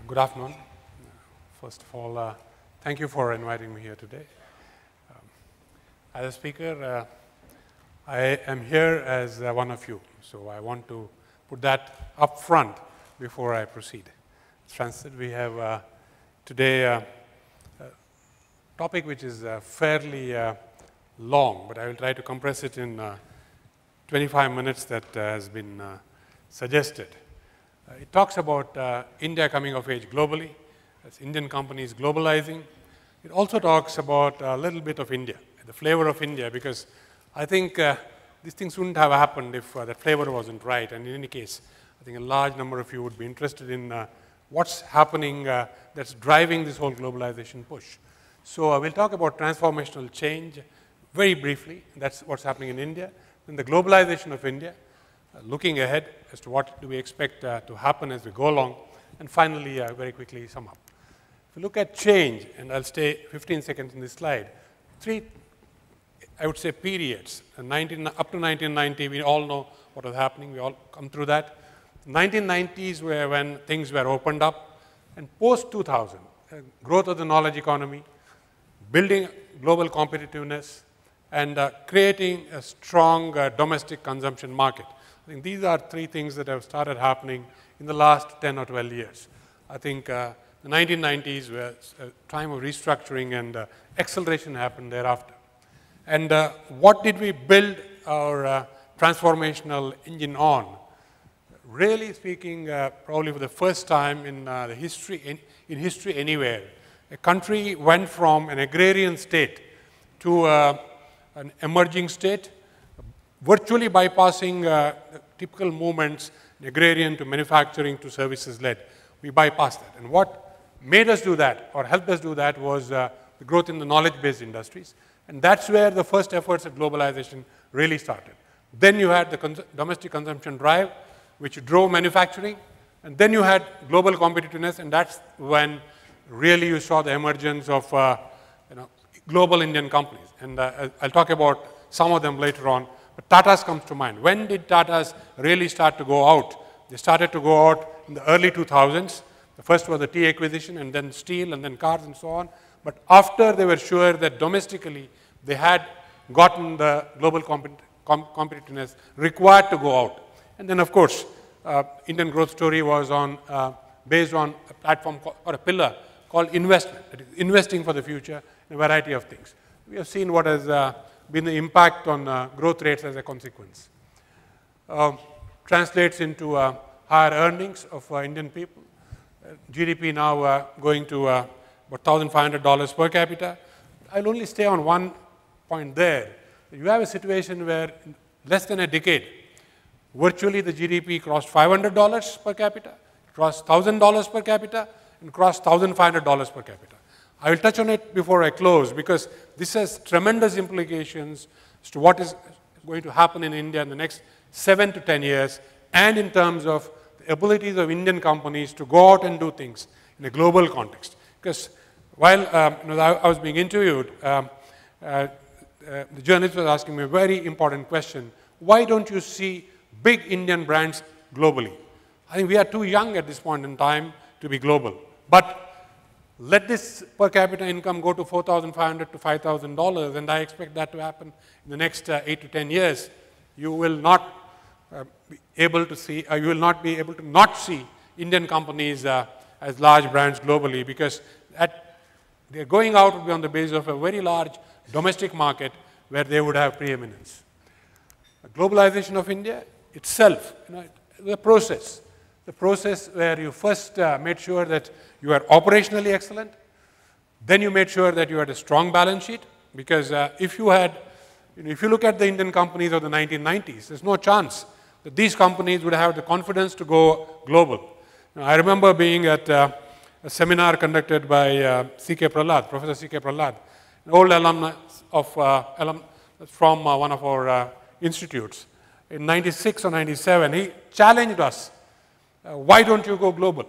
Good afternoon. First of all, thank you for inviting me here today. As a speaker, I am here as one of you, so I want to put that up front before I proceed. Transit, we have today a topic which is fairly long, but I will try to compress it in 25 minutes that has been suggested. It talks about India coming of age globally, as Indian companies globalizing. It also talks about a little bit of India, the flavor of India, because I think these things wouldn't have happened if that flavor wasn't right. And in any case, I think a large number of you would be interested in what's happening that's driving this whole globalization push. So we'll talk about transformational change very briefly. That's what's happening in India. Then the globalization of India, looking ahead as to what do we expect to happen as we go along, and finally, very quickly sum up. If you look at change, and I'll stay 15 seconds in this slide, three, I would say, periods. Up to 1990, we all know what was happening. We all come through that. 1990s were when things were opened up, and post-2000, growth of the knowledge economy, building global competitiveness, and creating a strong domestic consumption market. I think these are three things that have started happening in the last 10 or 12 years. I think the 1990s were a time of restructuring, and acceleration happened thereafter. And what did we build our transformational engine on? Really speaking, probably for the first time in history anywhere, a country went from an agrarian state to an emerging state, virtually bypassing typical movements, agrarian to manufacturing to services-led. We bypassed that. And what made us do that, or helped us do that, was the growth in the knowledge-based industries. And that's where the first efforts at globalization really started. Then you had the domestic consumption drive, which drove manufacturing. And then you had global competitiveness, and that's when really you saw the emergence of global Indian companies. And I'll talk about some of them later on. But Tata's comes to mind. When did Tata's really start to go out? They started to go out in the early 2000s. The first was the tea acquisition, and then steel, and then cars, and so on. But after they were sure that domestically they had gotten the global competitiveness required to go out. And then, of course, Indian growth story was based on a platform or a pillar called investment, that is investing for the future in a variety of things. We have seen what has been the impact on growth rates as a consequence. Translates into higher earnings of Indian people. GDP now going to about $1,500 per capita. I'll only stay on one point there. You have a situation where in less than a decade, virtually the GDP crossed $500 per capita, crossed $1,000 per capita, and crossed $1,500 per capita. I will touch on it before I close, because this has tremendous implications as to what is going to happen in India in the next 7 to 10 years, and in terms of the abilities of Indian companies to go out and do things in a global context. Because while I was being interviewed, the journalist was asking me a very important question. Why don't you see big Indian brands globally? I think we are too young at this point in time to be global. But let this per capita income go to $4,500 to $5,000, and I expect that to happen in the next 8 to 10 years. You will not be able to see, you will not be able to not see Indian companies as large brands globally, because they're going out would be on the basis of a very large domestic market where they would have preeminence. The globalization of India itself, the process where you first made sure that you are operationally excellent, then you made sure that you had a strong balance sheet, because if you look at the Indian companies of the 1990s, there's no chance that these companies would have the confidence to go global. I remember being at a seminar conducted by C.K. Prahlad, Professor C.K. Prahlad, an old alumnus from one of our institutes. In 96 or 97, he challenged us, why don't you go global?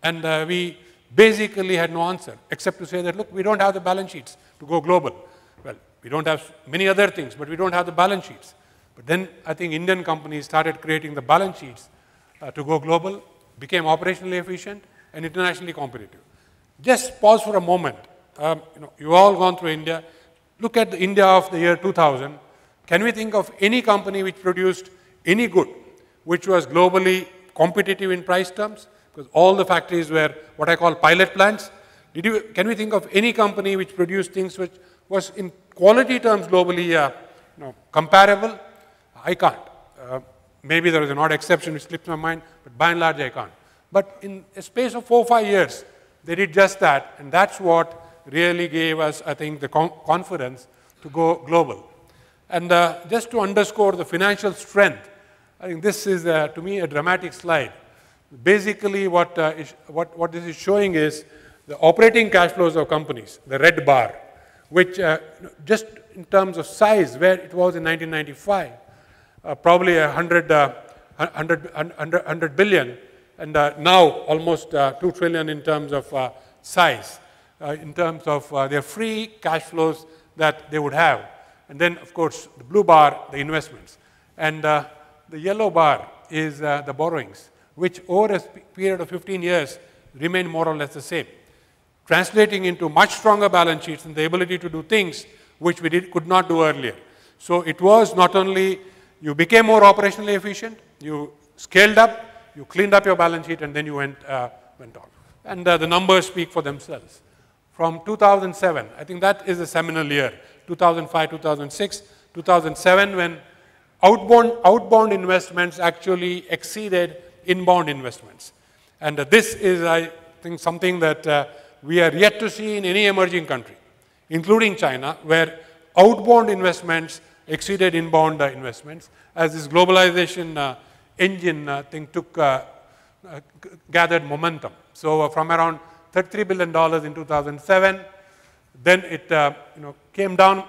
And we basically had no answer, except to say that, look, we don't have the balance sheets to go global. Well, we don't have many other things, but we don't have the balance sheets. But then I think Indian companies started creating the balance sheets to go global, became operationally efficient, and internationally competitive. Just pause for a moment. You've all gone through India. Look at the India of the year 2000. Can we think of any company which produced any good which was globally competitive in price terms? Because all the factories were what I call pilot plants. Can we think of any company which produced things which was in quality terms globally comparable? I can't. Maybe there is an odd exception which slips my mind, but by and large I can't. But in a space of 4 or 5 years, they did just that, and that's what really gave us, I think, the confidence to go global. And just to underscore the financial strength, I think this is, to me, a dramatic slide. Basically, what this is showing is the operating cash flows of companies, the red bar, which just in terms of size, where it was in 1995, probably 100 billion, and now almost 2 trillion in terms of size, in terms of their free cash flows that they would have. And then, of course, the blue bar, the investments. And the yellow bar is the borrowings, which over a period of 15 years remain more or less the same, translating into much stronger balance sheets and the ability to do things which we could not do earlier. So it was not only you became more operationally efficient, you scaled up, you cleaned up your balance sheet, and then you went on. And the numbers speak for themselves. From 2007, I think that is a seminal year, 2005, 2006, 2007, when outbound investments actually exceeded inbound investments. And this is, I think, something that we are yet to see in any emerging country, including China, where outbound investments exceeded inbound investments, as this globalization engine thing gathered momentum. So from around $33 billion in 2007, then it came down.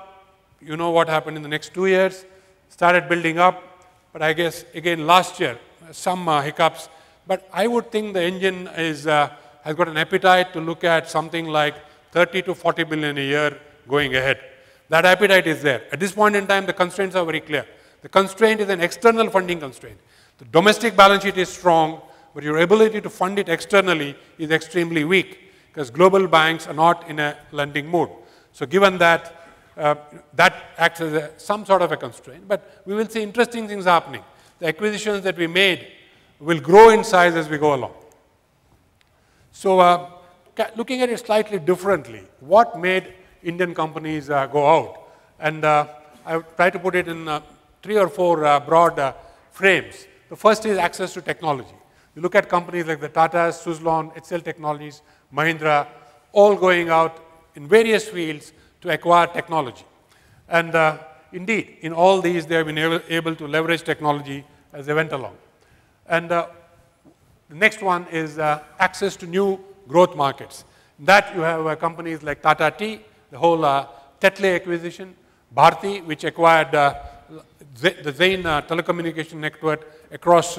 You know what happened in the next 2 years, started building up, but I guess again last year some hiccups. But I would think the engine has got an appetite to look at something like 30 to 40 billion a year going ahead. That appetite is there. At this point in time, the constraints are very clear. The constraint is an external funding constraint. The domestic balance sheet is strong, but your ability to fund it externally is extremely weak because global banks are not in a lending mood. So given that, that acts as some sort of a constraint, but we will see interesting things happening. The acquisitions that we made will grow in size as we go along. So looking at it slightly differently, what made Indian companies go out? And I try to put it in 3 or 4 broad frames. The first is access to technology. You look at companies like the Tatas, Suzlon, HCL Technologies, Mahindra, all going out in various fields to acquire technology. And indeed, in all these, they have been able to leverage technology as they went along. And the next one is access to new growth markets. That you have companies like Tata Tea, the whole Tetley acquisition, Bharti, which acquired the Zain telecommunication network across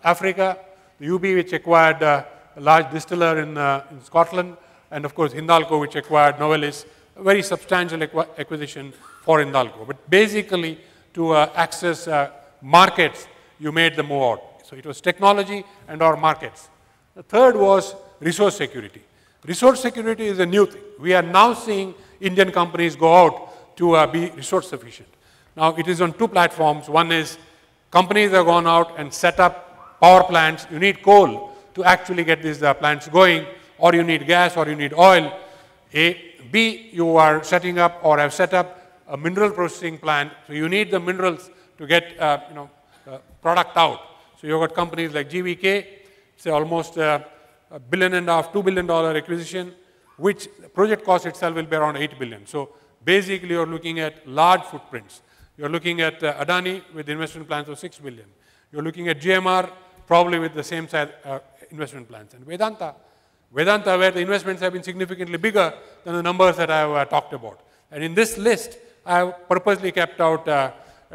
Africa, the UB, which acquired a large distiller in Scotland, and of course Hindalco, which acquired Novelis, a very substantial acquisition for Hindalco. But basically, to access markets, you made the move out. So it was technology and our markets. The third was resource security. Resource security is a new thing. We are now seeing Indian companies go out to be resource sufficient. Now, it is on 2 platforms. One is companies have gone out and set up power plants. You need coal to actually get these plants going, or you need gas, or you need oil. B, you are setting up or have set up a mineral processing plant. So you need the minerals to get product out. So you've got companies like GVK, say almost $1.5 billion, $2 billion acquisition, which the project cost itself will be around 8 billion. So basically, you're looking at large footprints. You're looking at Adani with investment plans of 6 billion. You're looking at GMR probably with the same size investment plans. And Vedanta, where the investments have been significantly bigger than the numbers that I have talked about. And in this list, I have purposely kept out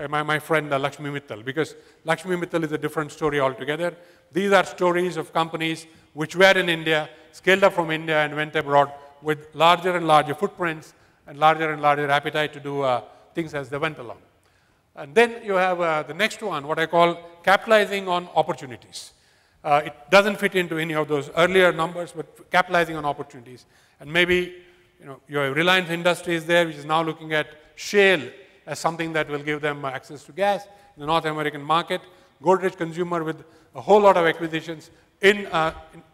my friend Lakshmi Mittal, because Lakshmi Mittal is a different story altogether. These are stories of companies which were in India, scaled up from India and went abroad with larger and larger footprints and larger appetite to do things as they went along. And then you have the next one, what I call capitalizing on opportunities. It doesn't fit into any of those earlier numbers, but capitalizing on opportunities. And maybe, your Reliance Industries there, which is now looking at shale as something that will give them access to gas in the North American market. Godrej Consumer with a whole lot of acquisitions in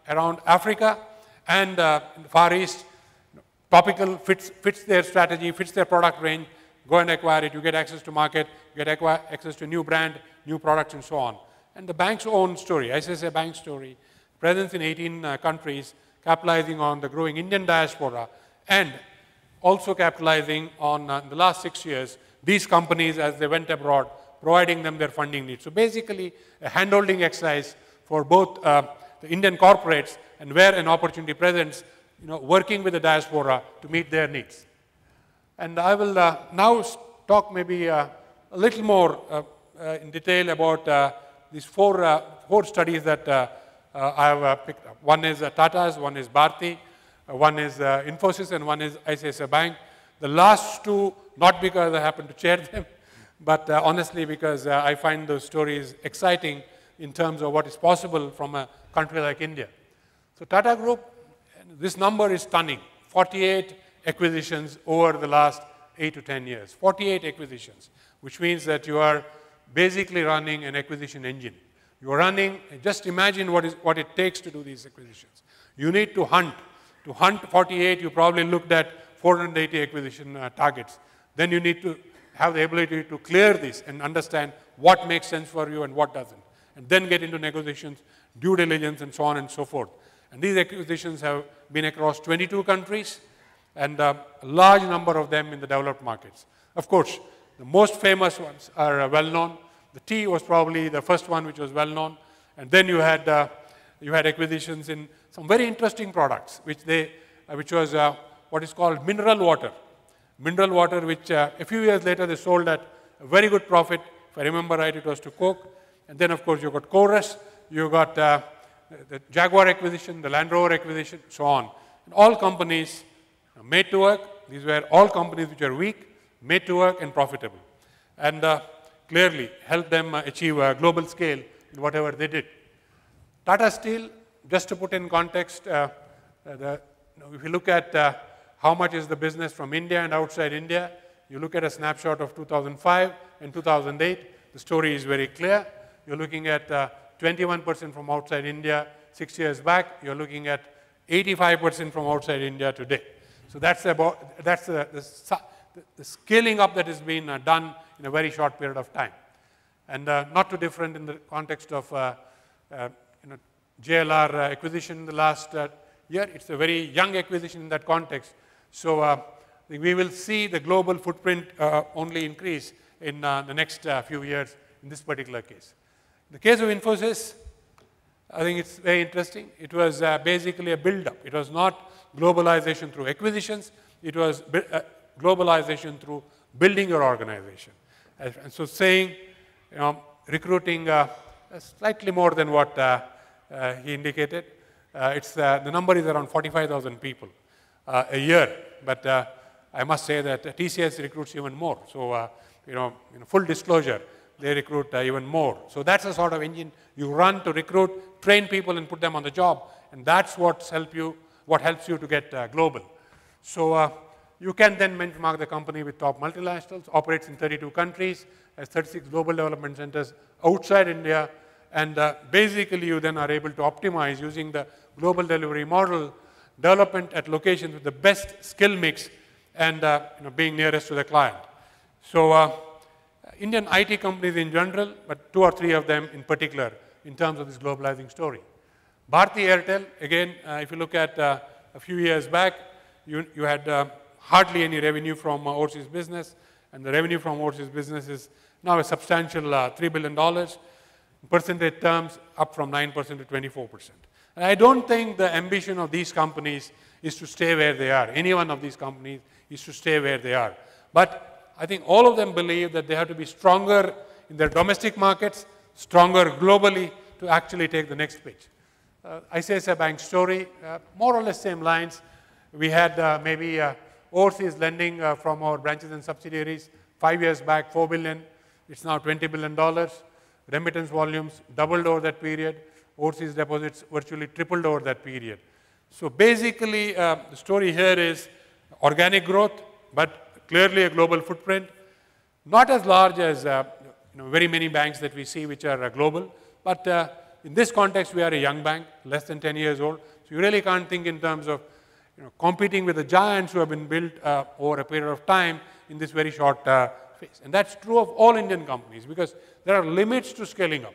around Africa and in the Far East. Topical fits their strategy, fits their product range. Go and acquire it. You get access to market, you get access to new brand, new products, and so on. And the bank's own story, ICICI Bank story, presence in 18 countries, capitalizing on the growing Indian diaspora, and also capitalizing on, in the last 6 years, these companies as they went abroad, providing them their funding needs. So basically, a hand-holding exercise for both the Indian corporates and where an opportunity presents, working with the diaspora to meet their needs. And I will now talk maybe a little more in detail about these four studies that I have picked up. One is Tata's, one is Bharti, one is Infosys, and one is ICICI Bank. The last two, not because I happen to chair them, but honestly because I find those stories exciting in terms of what is possible from a country like India. So Tata Group, this number is stunning. 48 acquisitions over the last 8 to 10 years. 48 acquisitions, which means that you are basically running an acquisition engine. You are running, just imagine what it takes to do these acquisitions. You need to hunt. To hunt 48, you probably looked at 480 acquisition targets. Then you need to have the ability to clear this and understand what makes sense for you and what doesn't. And then get into negotiations, due diligence, and so on and so forth. And these acquisitions have been across 22 countries, and a large number of them in the developed markets. Of course, the most famous ones are well-known. The tea was probably the first one which was well-known. And then you had acquisitions in some very interesting products, which was what is called mineral water. Mineral water, which a few years later they sold at a very good profit. If I remember right, it was to Coke. And then, of course, you got Chorus, you got the Jaguar acquisition, the Land Rover acquisition, so on. And all companies made to work. These were all companies which are weak, made to work, and profitable. And clearly helped them achieve a global scale in whatever they did. Tata Steel, just to put in context, if you look at how much is the business from India and outside India, you look at a snapshot of 2005 and 2008, the story is very clear. You're looking at 21% from outside India 6 years back. You're looking at 85% from outside India today. So that's the scaling up that has been done in a very short period of time. And not too different in the context of JLR acquisition in the last year. It's a very young acquisition in that context. So we will see the global footprint only increase in the next few years in this particular case. In the case of Infosys, I think it's very interesting. It was basically a build-up. It was not globalization through acquisitions. It was globalization through building your organization. And so saying, recruiting slightly more than what he indicated. The number is around 45,000 people a year. But I must say that TCS recruits even more. So, full disclosure, they recruit even more. So that's the sort of engine you run to recruit, train people, and put them on the job. And that's what helps you to get global. So you can then benchmark the company with top multinationals, operates in 32 countries, has 36 global development centers outside India, and basically you then are able to optimize using the global delivery model, development at locations with the best skill mix, and being nearest to the client. So Indian IT companies in general, but 2 or 3 of them in particular in terms of this globalizing story. Bharti Airtel, again, if you look at a few years back, you had hardly any revenue from overseas business, and the revenue from overseas business is now a substantial $3 billion. In percentage terms, up from 9% to 24%. And I don't think the ambition of these companies is to stay where they are. Any one of these companies is to stay where they are. But I think all of them believe that they have to be stronger in their domestic markets, stronger globally to actually take the next pitch. ICICI Bank story, more or less same lines. We had maybe overseas lending from our branches and subsidiaries 5 years back, $4 billion. It's now $20 billion. Remittance volumes doubled over that period. overseas deposits virtually tripled over that period. So basically, the story here is organic growth, but clearly a global footprint. Not as large as very many banks that we see which are global, but in this context, we are a young bank, less than 10 years old. So you really can't think in terms of competing with the giants who have been built over a period of time in this very short phase. And that's true of all Indian companies because there are limits to scaling up.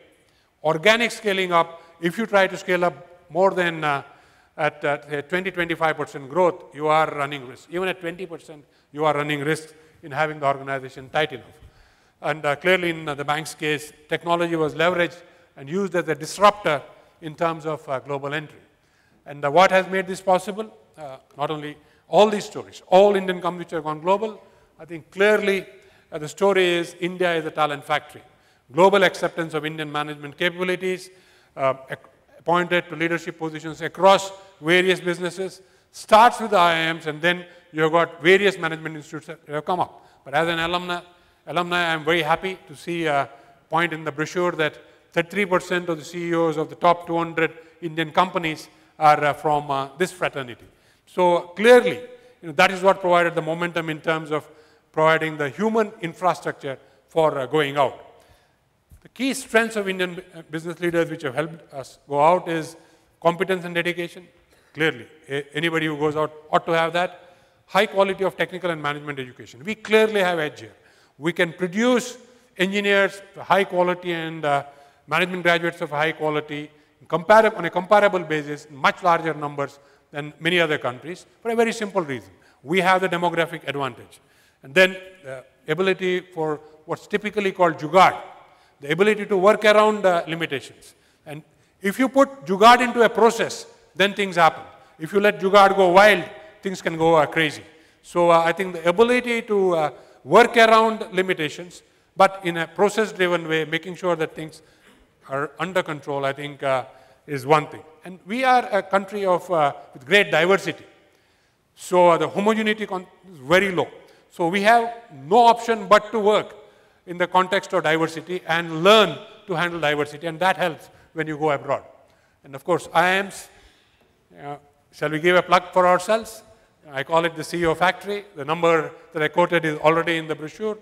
Organic scaling up, if you try to scale up more than at 20-25% growth, you are running risk. Even at 20%, you are running risk in having the organization tight enough. And clearly in the bank's case, technology was leveraged and used as a disruptor in terms of global entry. And what has made this possible? Not only all these stories, all Indian companies which have gone global, I think clearly the story is India is a talent factory. Global acceptance of Indian management capabilities, appointed to leadership positions across various businesses, starts with the IIMs, and then you've got various management institutes that have come up. But as an alumni, I'm very happy to see a point in the brochure that 33% of the CEOs of the top 200 Indian companies are from this fraternity. So clearly, that is what provided the momentum in terms of providing the human infrastructure for going out. The key strengths of Indian business leaders which have helped us go out is competence and dedication. Clearly, anybody who goes out ought to have that. High quality of technical and management education. We clearly have edge here. We can produce engineers of high quality and management graduates of high quality on a comparable basis in much larger numbers than many other countries for a very simple reason. We have the demographic advantage. And then the ability for what's typically called jugaad, the ability to work around limitations. And if you put jugaad into a process, then things happen. If you let jugaad go wild, things can go crazy. So I think the ability to work around limitations, but in a process-driven way, making sure that things are under control, I think is one thing. And we are a country of with great diversity. So the homogeneity is very low. So we have no option but to work in the context of diversity and learn to handle diversity, and that helps when you go abroad. And of course, IIMs, shall we give a plug for ourselves? I call it the CEO factory. The number that I quoted is already in the brochure.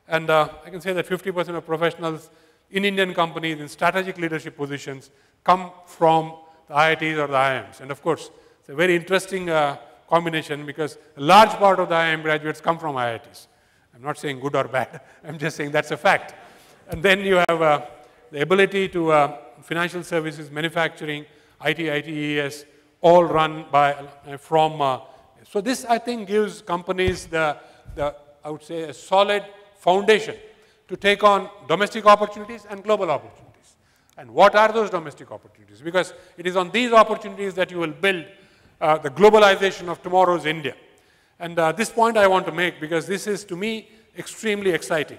And I can say that 50% of professionals in Indian companies in strategic leadership positions come from the IITs or the IIMs. And of course, it's a very interesting combination because a large part of the IIM graduates come from IITs. I'm not saying good or bad. I'm just saying that's a fact. And then you have the ability to financial services, manufacturing, IT, ITES, all run by from. So this, I think, gives companies I would say, a solid foundation to take on domestic opportunities and global opportunities. And what are those domestic opportunities? Because it is on these opportunities that you will build the globalization of tomorrow's India. And this point I want to make because this is, to me, extremely exciting.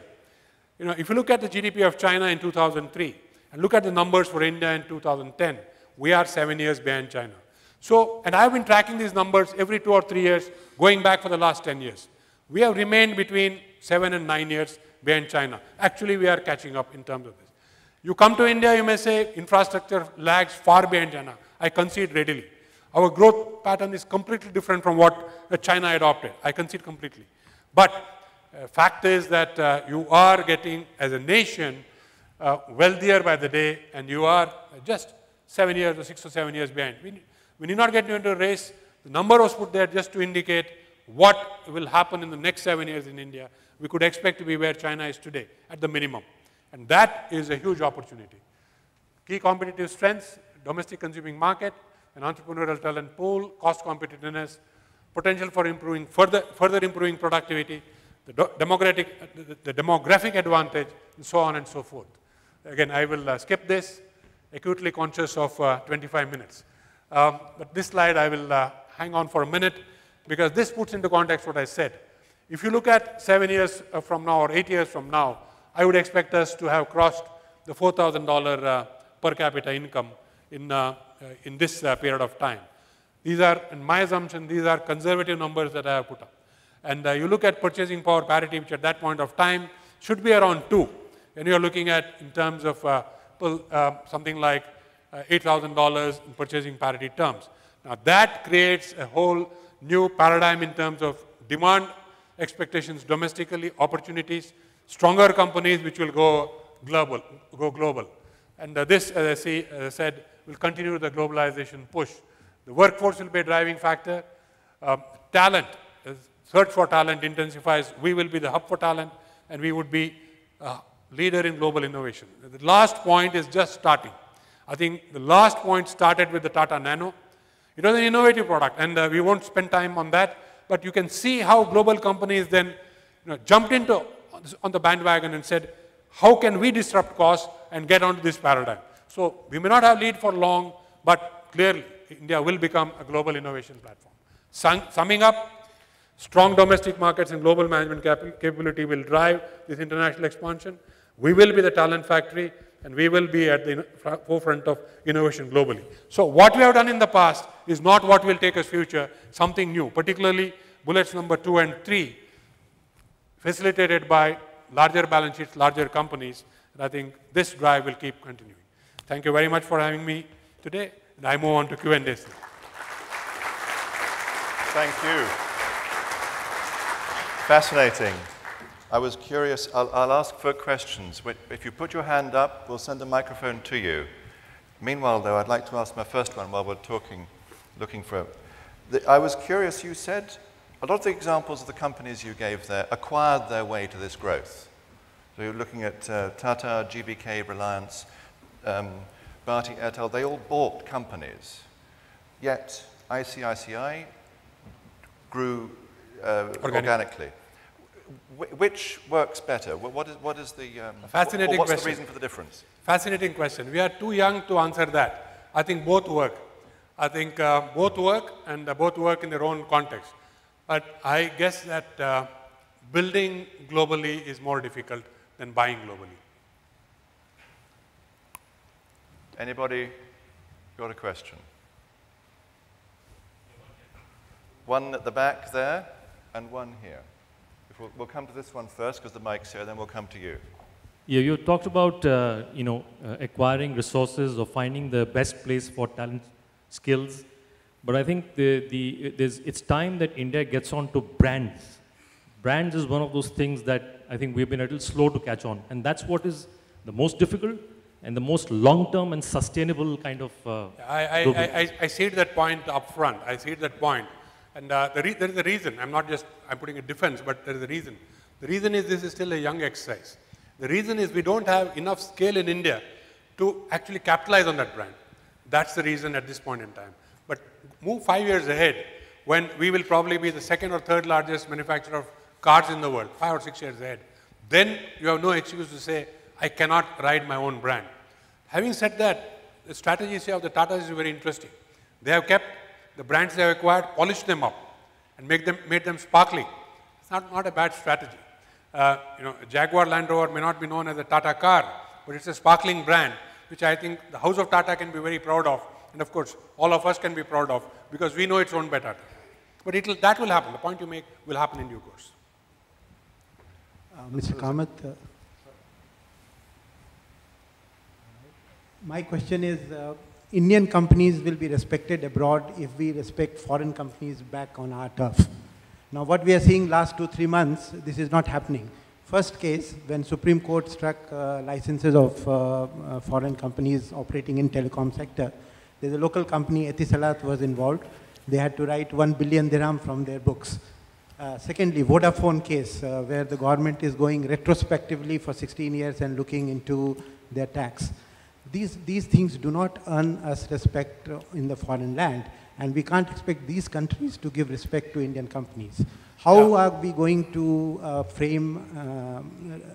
If you look at the GDP of China in 2003 and look at the numbers for India in 2010, we are 7 years behind China. So, and I've been tracking these numbers every 2 or 3 years, going back for the last 10 years. We have remained between 7 and 9 years behind China. Actually, we are catching up in terms of this. You come to India, you may say infrastructure lags far behind China. I concede readily. Our growth pattern is completely different from what China adopted. I concede completely. But fact is that you are getting, as a nation, wealthier by the day, and you are just 7 years or 6 or 7 years behind. We need not get into a race. The number was put there just to indicate what will happen in the next 7 years in India. We could expect to be where China is today, at the minimum. And that is a huge opportunity. Key competitive strengths, domestic consuming market, an entrepreneurial talent pool, cost competitiveness, potential for improving further improving productivity, the demographic advantage, and so on and so forth. Again, I will skip this, acutely conscious of 25 minutes. But this slide, I will hang on for a minute, because this puts into context what I said. If you look at 7 years from now or 8 years from now, I would expect us to have crossed the $4,000 per capita income in this period of time. These are, in my assumption, these are conservative numbers that I have put up. And you look at purchasing power parity, which at that point of time should be around 2. And you're looking at, in terms of something like $8,000 in purchasing parity terms. Now that creates a whole new paradigm in terms of demand expectations domestically, opportunities, stronger companies which will go global. And this, as I said, will continue the globalization push. The workforce will be a driving factor. Talent, search for talent intensifies. We will be the hub for talent, and we would be a leader in global innovation. The last point is just starting. I think the last point started with the Tata Nano. It was an innovative product, and we won't spend time on that, but you can see how global companies then jumped on the bandwagon and said, how can we disrupt costs and get onto this paradigm? So we may not have lead for long, but clearly India will become a global innovation platform. Summing up, strong domestic markets and global management capability will drive this international expansion. We will be the talent factory, and we will be at the forefront of innovation globally. So what we have done in the past is not what will take us future, something new, particularly bullets number 2 and 3, facilitated by larger balance sheets, larger companies, and I think this drive will keep continuing. Thank you very much for having me today, and I move on to Q&A. Thank you. Fascinating. I was curious. I'll ask for questions. If you put your hand up, we'll send a microphone to you. Meanwhile, though, I'd like to ask my first one while we're talking, looking for... I was curious, you said a lot of the examples of the companies you gave there acquired their way to this growth. So you're looking at Tata, GBK, Reliance, Bharti Airtel, they all bought companies. Yet ICICI grew organically. Which works better? What is the fascinating what's question. The reason for the difference? Fascinating question. We are too young to answer that. I think both work. I think both work, and both work in their own context. But I guess that building globally is more difficult than buying globally. Anybody got a question? One at the back there, and one here. We'll come to this one first because the mic's here, then we'll come to you. Yeah, you talked about acquiring resources or finding the best place for talent skills, but I think it's time that India gets on to brands. Brands is one of those things that I think we've been a little slow to catch on, and that's what is the most difficult and the most long-term and sustainable kind of. I see that point up front. I see that point. And there is a reason. I'm putting a defense, but there is a reason. The reason is this is still a young exercise. The reason is we don't have enough scale in India to actually capitalize on that brand. That's the reason at this point in time. But move 5 years ahead, when we will probably be the second or third largest manufacturer of cars in the world, 5 or 6 years ahead. Then you have no excuse to say, I cannot ride my own brand. Having said that, the strategy of the Tatas is very interesting. They have kept the brands they have acquired, polished them up, and made them sparkling. It's not a bad strategy. Jaguar Land Rover may not be known as a Tata car, but it's a sparkling brand, which I think the house of Tata can be very proud of, and of course, all of us can be proud of, because we know it's owned by Tata. But that will happen. The point you make will happen in due course. Mr. Kamath, my question is, Indian companies will be respected abroad if we respect foreign companies back on our turf. Now, what we are seeing last 2-3 months, this is not happening. First case, when Supreme Court struck licenses of foreign companies operating in telecom sector, there's a local company, Etisalat, was involved. They had to write 1 billion dirham from their books. Secondly, Vodafone case, where the government is going retrospectively for 16 years and looking into their tax. These things do not earn us respect in the foreign land, and we can't expect these countries to give respect to Indian companies. How are we going to frame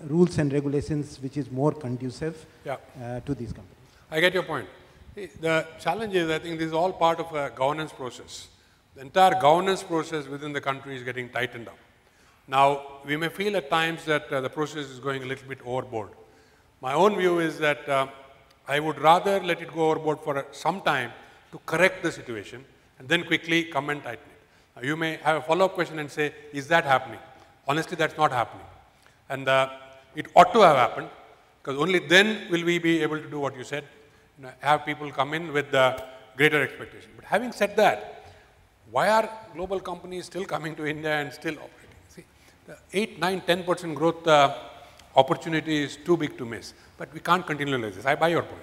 rules and regulations which is more conducive to these companies? I get your point. The challenge is, I think this is all part of a governance process. The entire governance process within the country is getting tightened up. Now, we may feel at times that the process is going a little bit overboard. My own view is that I would rather let it go overboard for some time to correct the situation and then quickly come and tighten it. Now, you may have a follow-up question and say, is that happening? Honestly, that's not happening. And it ought to have happened, because only then will we be able to do what you said. have people come in with the greater expectation. But having said that, why are global companies still coming to India and still operating? See, the 8, 9, 10% growth opportunity is too big to miss. But we can't continue like this. I buy your point.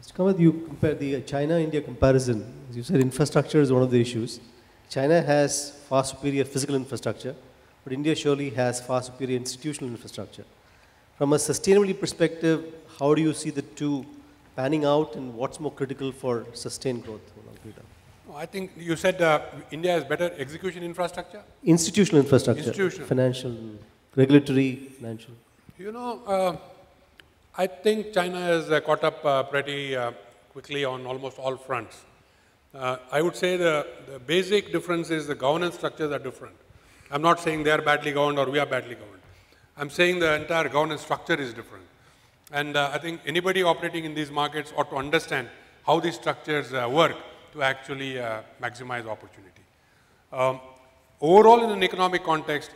Mr. Kamath, you compare the China-India comparison. As you said, infrastructure is one of the issues. China has far superior physical infrastructure, but India surely has far superior institutional infrastructure. From a sustainability perspective, how do you see the two panning out, and what's more critical for sustained growth? I think you said India has better execution infrastructure? Institutional infrastructure. Institutional. Financial, regulatory, financial. You know, I think China has caught up pretty quickly on almost all fronts. I would say the basic difference is the governance structures are different. I'm not saying they are badly governed or we are badly governed. I'm saying the entire governance structure is different. And I think anybody operating in these markets ought to understand how these structures work to actually maximize opportunity. Overall, in an economic context,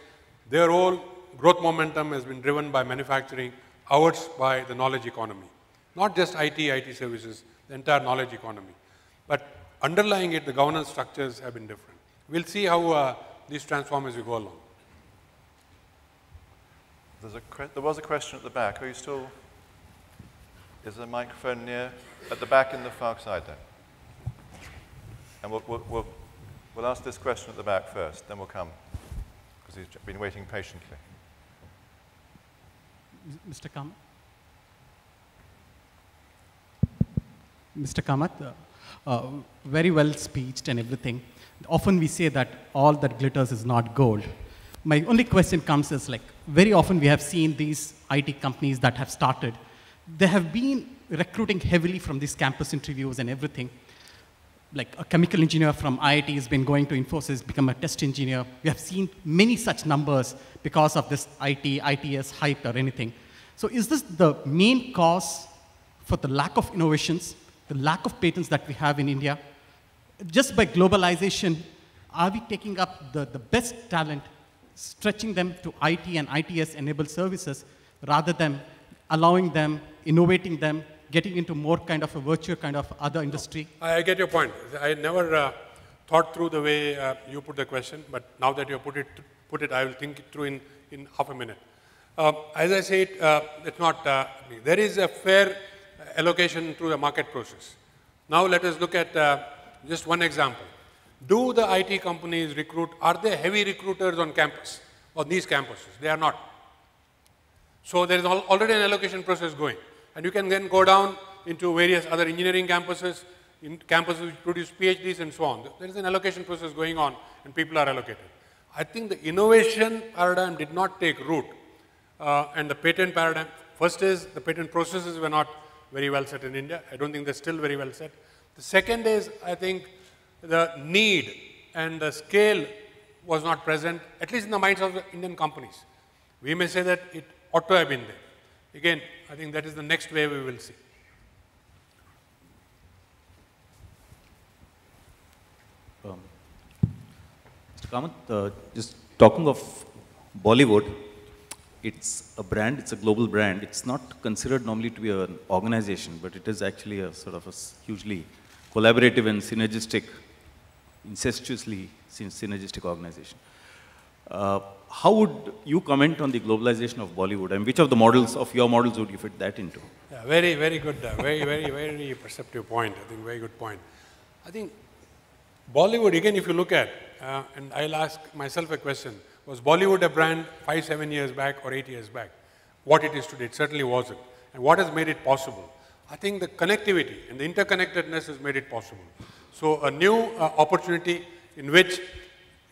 their whole growth momentum has been driven by manufacturing, ours by the knowledge economy. Not just IT services, the entire knowledge economy. But underlying it, the governance structures have been different. We'll see how these transform as we go along. There was a question at the back. Are you still? Is the microphone near? At the back in the far side there. And we'll ask this question at the back first, then we'll come, because he's been waiting patiently. Mr. Kamath? Mr. Kamath, very well speeched and everything. Often we say that all that glitters is not gold. My only question comes is, like, very often we have seen these IT companies that have started. They have been recruiting heavily from these campus interviews and everything. Like a chemical engineer from IIT has been going to Infosys, become a test engineer. We have seen many such numbers because of this ITS hype or anything. So is this the main cause for the lack of innovations, the lack of patents that we have in India? Just by globalization, are we taking up the best talent, stretching them to IT and ITS-enabled services, rather than allowing them, innovating them, getting into more kind of a virtual kind of other industry? I get your point. I never thought through the way you put the question, but now that you put it, I will think it through in half a minute. As I said, it's not, there is a fair allocation through the market process. Now let us look at just one example. Do the IT companies recruit, are they heavy recruiters on campus, on these campuses? They are not. So there is already an allocation process going. And you can then go down into various other engineering campuses, in campuses which produce PhDs and so on. There is an allocation process going on and people are allocated. I think the innovation paradigm did not take root. And the patent paradigm, first is the patent processes were not very well set in India. I don't think they're still very well set. The second is, I think, the need and the scale was not present, at least in the minds of the Indian companies. We may say that it ought to have been there. Again, I think that is the next wave we will see. Mr. Kamath, just talking of Bollywood, it's a brand, it's a global brand. It's not considered normally to be an organization, but it is actually a sort of a hugely collaborative and synergistic, incestuously synergistic organization. How would you comment on the globalization of Bollywood, and which of the models, of your models, would you fit that into? Yeah, very, very good, very perceptive point. I think very good point. I think Bollywood, again, if you look at, and I'll ask myself a question, was Bollywood a brand 5, 7 years back or 8 years back? What it is today, it certainly wasn't. And what has made it possible? I think the connectivity and the interconnectedness has made it possible. So a new opportunity in which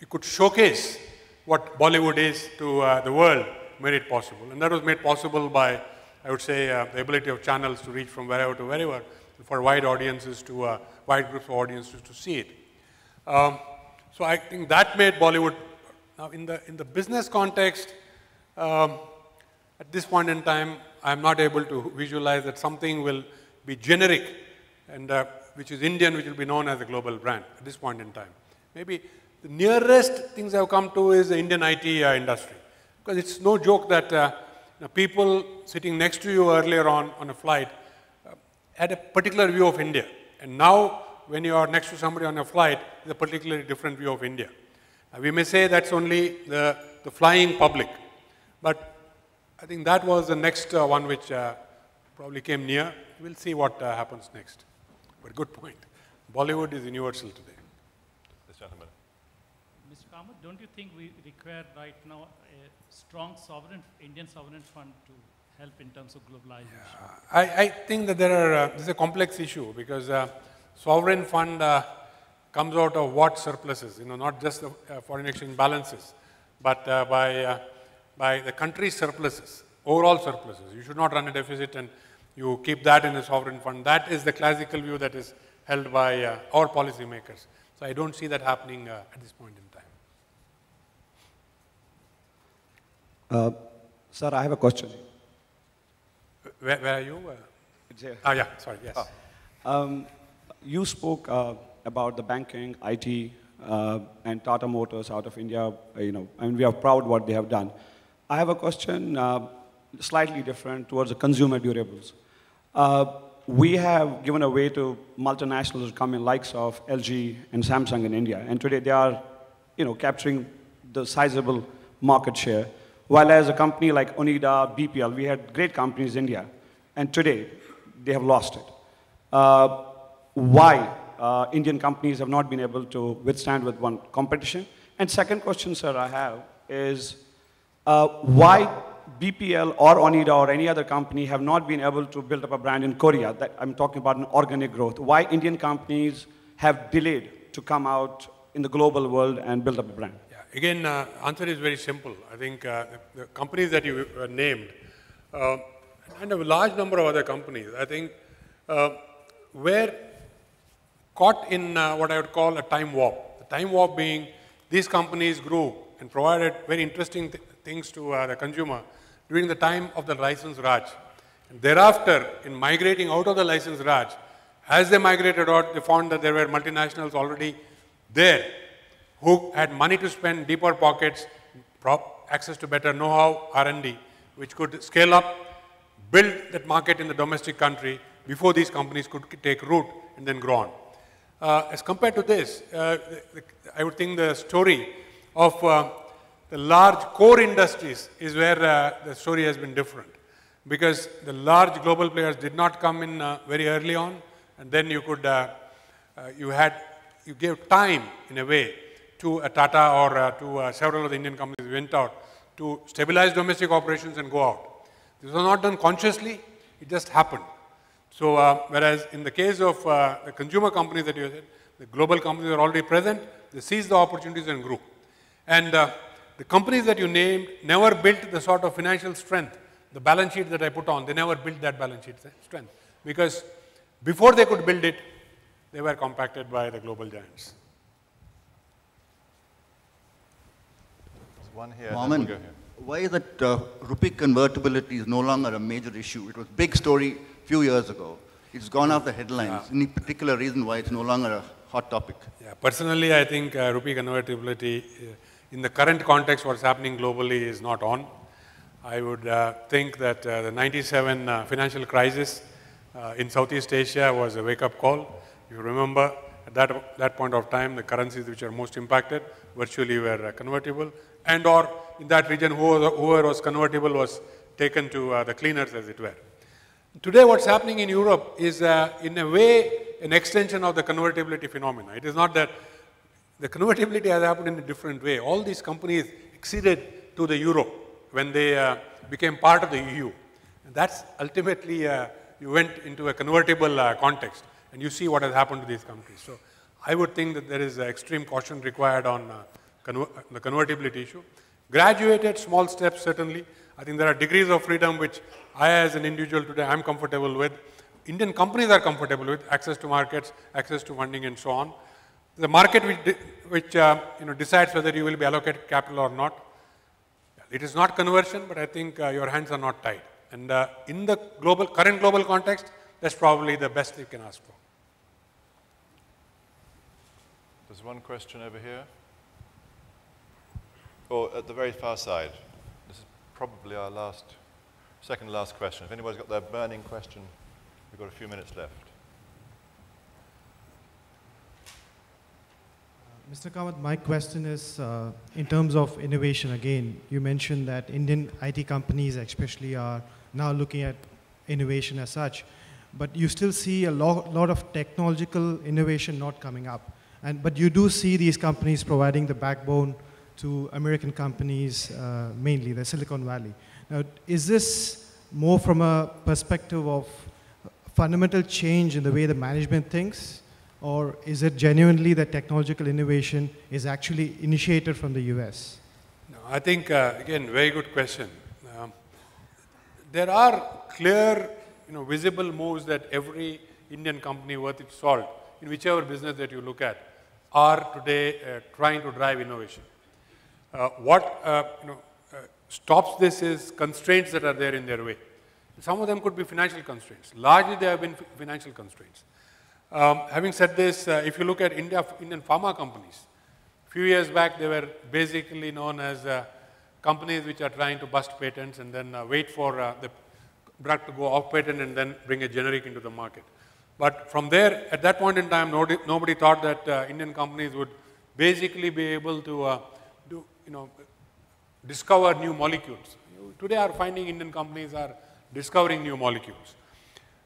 you could showcase what Bollywood is to the world made it possible. And that was made possible by, I would say, the ability of channels to reach from wherever to wherever, for wide audiences to, wide groups of audiences to see it. So I think that made Bollywood, now in the business context, at this point in time, I'm not able to visualize that something will be generic and which is Indian, which will be known as a global brand at this point in time. Maybe the nearest things I've come to is the Indian IT industry. Because it's no joke that people sitting next to you earlier on a flight had a particular view of India. And now, when you are next to somebody on a flight, it's a particularly different view of India. We may say that's only the flying public. But I think that was the next one which probably came near. We'll see what happens next. But good point. Bollywood is universal today. This gentleman. Mr. Kamath, don't you think we require right now a strong Indian sovereign fund to help in terms of globalization? I think that this is a complex issue because sovereign fund comes out of what surpluses, not just the foreign exchange balances, but by the country's surpluses, overall surpluses. You should not run a deficit and you keep that in a sovereign fund. That is the classical view that is held by our policymakers. So I don't see that happening at this point in time. Sir, I have a question. Where are you? It's here. Yeah, sorry, yes. You spoke about the banking, IT, and Tata Motors out of India, and we are proud what they have done. I have a question slightly different towards the consumer durables. We have given away to multinationals coming likes of LG and Samsung in India, and today they are, capturing the sizable market share. While as a company like Onida, BPL, we had great companies in India, and today they have lost it. Why Indian companies have not been able to withstand with one competition? And second question, sir, I have is why BPL or Onida or any other company have not been able to build up a brand in Korea? That I'm talking about an organic growth. Why Indian companies have delayed to come out in the global world and build up a brand? Yeah. Again, answer is very simple. I think the companies that you named, and a large number of other companies, I think were caught in what I would call a time warp. The time warp being these companies grew and provided very interesting things to the consumer during the time of the license Raj. And thereafter, in migrating out of the license Raj, as they migrated out, they found that there were multinationals already there who had money to spend, deeper pockets, access to better know-how, R&D, which could scale up, build that market in the domestic country before these companies could take root and then grow on. As compared to this, I would think the story of the large core industries is where the story has been different. Because the large global players did not come in very early on, and then you could, you gave time in a way to a Tata or to several of the Indian companies who went out to stabilize domestic operations and go out. This was not done consciously, it just happened. So, whereas in the case of the consumer companies that you said, the global companies are already present, they seized the opportunities and grew. And the companies that you named never built the sort of financial strength, the balance sheet that I put on, they never built that balance sheet strength. Because before they could build it, they were compacted by the global giants. There's one here, Mohammed, then we'll go here. why is that rupee convertibility is no longer a major issue? It was a big story a few years ago. It's gone off the headlines. Any particular reason why it's no longer a hot topic? Yeah, personally, I think rupee convertibility, in the current context, what's happening globally is not on. I would think that the 97 financial crisis in Southeast Asia was a wake-up call. You remember, at that point of time, the currencies which are most impacted virtually were convertible, and or in that region, whoever was convertible was taken to the cleaners, as it were. Today, what's happening in Europe is, in a way, an extension of the convertibility phenomena. It is not that the convertibility has happened in a different way. All these companies acceded to the euro when they became part of the EU. And that's ultimately, you went into a convertible context, and you see what has happened to these companies. So I would think that there is extreme caution required on the convertibility issue. Graduated small steps, certainly. I think there are degrees of freedom which I, as an individual today, I'm comfortable with. Indian companies are comfortable with access to markets, access to funding, and so on. The market which decides whether you will be allocated capital or not. It is not conversion, but I think your hands are not tied. And in the current global context, that's probably the best you can ask for. There's one question over here. Or at the very far side. This is probably our second last question. If anybody's got their burning question, We've got a few minutes left. Mr. Kamath, my question is in terms of innovation again. You mentioned that Indian IT companies especially are now looking at innovation as such, but you still see a lot of technological innovation not coming up. But you do see these companies providing the backbone to American companies, mainly the Silicon Valley. Now, is this more from a perspective of fundamental change in the way the management thinks? Or is it genuinely that technological innovation is actually initiated from the US? No, I think, again, very good question. There are clear, visible moves that every Indian company worth its salt, in whichever business that you look at, are today trying to drive innovation. What stops this is constraints that are there in their way. Some of them could be financial constraints. Largely, they have been financial constraints. Having said this, if you look at Indian pharma companies, a few years back they were basically known as companies which are trying to bust patents and then wait for the drug to go off patent and then bring a generic into the market. But from there, at that point in time, nobody thought that Indian companies would basically be able to discover new molecules. Today, our finding Indian companies are discovering new molecules.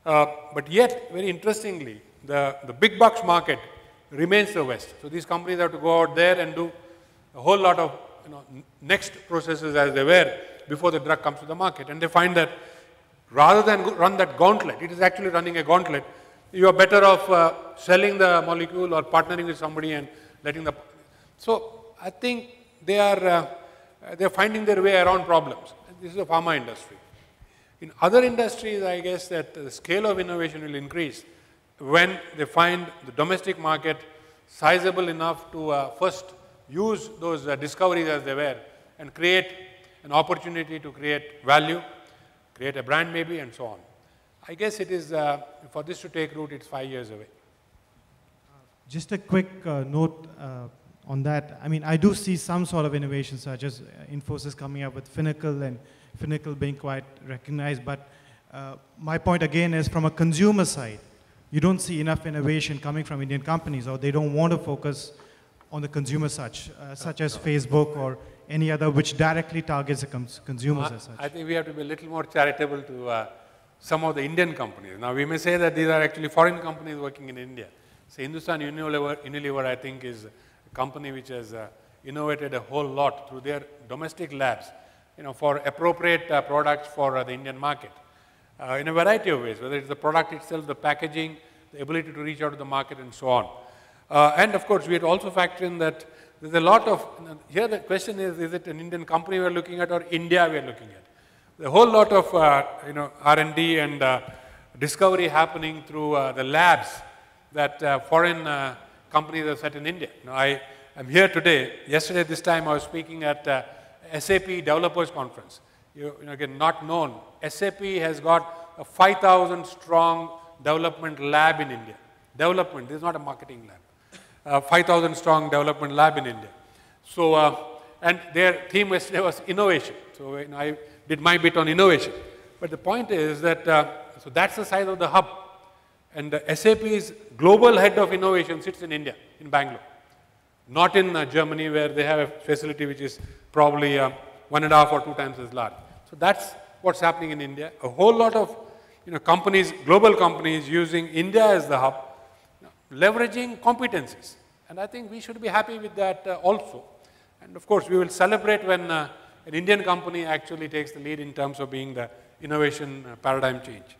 But yet, very interestingly, the big bucks market remains the West. So these companies have to go out there and do a whole lot of next processes as they were before the drug comes to the market. And they find that rather than run that gauntlet, it is actually running a gauntlet. You are better off selling the molecule or partnering with somebody and letting the... So I think they are finding their way around problems. This is the pharma industry. In other industries, I guess that the scale of innovation will increase when they find the domestic market sizable enough to first use those discoveries as they were and create an opportunity to create value, create a brand maybe, and so on. I guess it is, for this to take root, it's 5 years away. Just a quick note on that. I mean, I do see some sort of innovation, such as Infosys coming up with Finacle and Finacle being quite recognized. But my point again is from a consumer side, you don't see enough innovation coming from Indian companies, or they don't want to focus on the consumer such as Facebook or any other which directly targets the consumers as such. I think we have to be a little more charitable to some of the Indian companies. Now, we may say that these are actually foreign companies working in India. So Hindustan Unilever, I think, is a company which has innovated a whole lot through their domestic labs, for appropriate products for the Indian market. In a variety of ways, whether it's the product itself, the packaging, the ability to reach out to the market, and so on. And of course, we had also factored in that there's a lot of, here the question is it an Indian company we're looking at or India we're looking at? The whole lot of R&D and discovery happening through the labs that foreign companies have set in India. I am here today. Yesterday this time I was speaking at SAP Developers Conference. Again, not known. SAP has got a 5,000 strong development lab in India. Development, this is not a marketing lab. 5,000 strong development lab in India. So, and their theme yesterday was innovation. So I did my bit on innovation. But the point is that, so that's the size of the hub. And SAP's global head of innovation sits in India, in Bangalore. Not in Germany, where they have a facility which is probably 1.5 or 2 times as large. So that's what's happening in India. A whole lot of companies, global companies, using India as the hub, leveraging competencies. And I think we should be happy with that also. And of course, we will celebrate when an Indian company actually takes the lead in terms of being the innovation paradigm change.